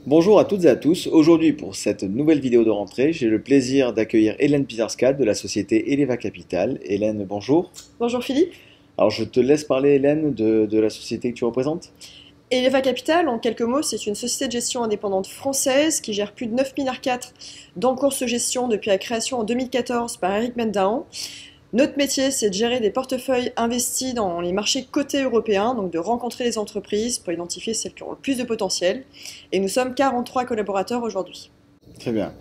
Bonjour à toutes et à tous. Aujourd'hui, pour cette nouvelle vidéo de rentrée, j'ai le plaisir d'accueillir Hélène Pizarska de la société Eleva Capital. Hélène, bonjour. Bonjour Philippe. Alors, je te laisse parler, Hélène, de la société que tu représentes. Eleva Capital, en quelques mots, c'est une société de gestion indépendante française qui gère plus de 9,4 milliards d'encours de gestion depuis la création en 2014 par Eric Mendaon. Notre métier, c'est de gérer des portefeuilles investis dans les marchés cotés européens, donc de rencontrer les entreprises pour identifier celles qui ont le plus de potentiel. Et nous sommes 43 collaborateurs aujourd'hui. Très bien.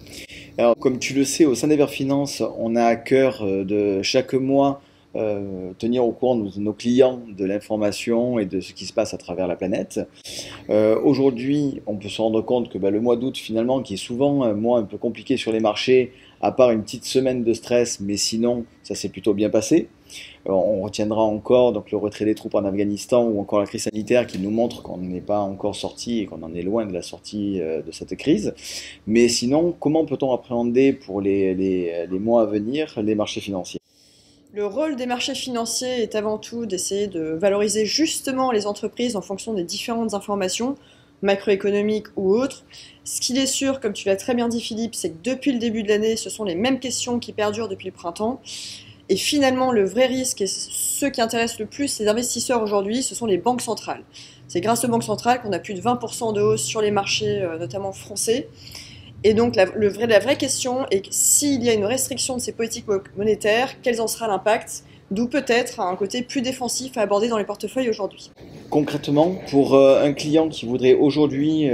Alors, comme tu le sais, au sein d'Ever Finance, on a à cœur de chaque mois tenir au courant de nos clients de l'information et de ce qui se passe à travers la planète. Aujourd'hui, on peut se rendre compte que le mois d'août, finalement, qui est souvent un mois un peu compliqué sur les marchés, à part une petite semaine de stress, mais sinon, ça s'est plutôt bien passé. On retiendra encore donc, le retrait des troupes en Afghanistan ou encore la crise sanitaire qui nous montre qu'on n'est pas encore sorti et qu'on en est loin de la sortie de cette crise. Mais sinon, comment peut-on appréhender pour les mois à venir les marchés financiers? Le rôle des marchés financiers est avant tout d'essayer de valoriser justement les entreprises en fonction des différentes informations, macroéconomiques ou autres. Ce qu'il est sûr, comme tu l'as très bien dit Philippe, c'est que depuis le début de l'année, ce sont les mêmes questions qui perdurent depuis le printemps. Et finalement, le vrai risque, et ceux qui intéressent le plus les investisseurs aujourd'hui, ce sont les banques centrales. C'est grâce aux banques centrales qu'on a plus de 20% de hausse sur les marchés, notamment français. Et donc la vraie question est que s'il y a une restriction de ces politiques monétaires, quel en sera l'impact? D'où peut-être un côté plus défensif à aborder dans les portefeuilles aujourd'hui. Concrètement, pour un client qui voudrait aujourd'hui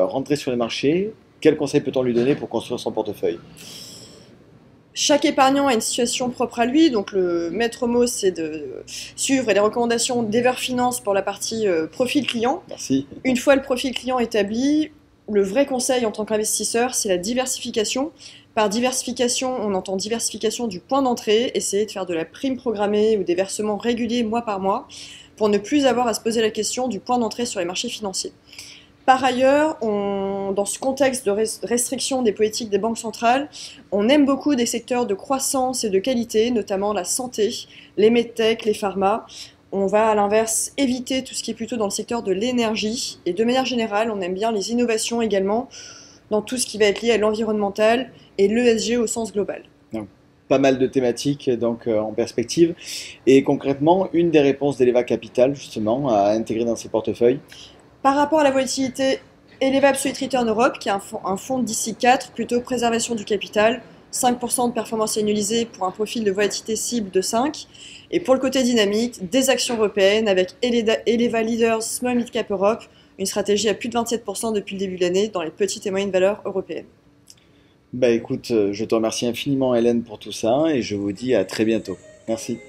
rentrer sur les marchés, quel conseil peut-on lui donner pour construire son portefeuille? Chaque épargnant a une situation propre à lui, donc le maître mot c'est de suivre les recommandations d'Ever Finance pour la partie profil client. Merci. Une fois le profil client établi, le vrai conseil en tant qu'investisseur, c'est la diversification. Par diversification, on entend diversification du point d'entrée, essayer de faire de la prime programmée ou des versements réguliers mois par mois, pour ne plus avoir à se poser la question du point d'entrée sur les marchés financiers. Par ailleurs, dans ce contexte de restriction des politiques des banques centrales, on aime beaucoup des secteurs de croissance et de qualité, notamment la santé, les medtech, les pharma. On va à l'inverse éviter tout ce qui est plutôt dans le secteur de l'énergie. Et de manière générale, on aime bien les innovations également dans tout ce qui va être lié à l'environnemental et l'ESG au sens global. Donc, pas mal de thématiques donc, en perspective. Et concrètement, une des réponses d'Eleva Capital, justement, à intégrer dans ses portefeuilles. Par rapport à la volatilité, Eleva Absolute Return Europe, qui est un fonds d'ici 4, plutôt préservation du capital, 5% de performance annualisée pour un profil de volatilité cible de 5. Et pour le côté dynamique, des actions européennes avec Eleva Leaders Small Mid Cap Europe, une stratégie à plus de 27% depuis le début de l'année dans les petites et moyennes valeurs européennes. Écoute, je te remercie infiniment Hélène pour tout ça et je vous dis à très bientôt. Merci.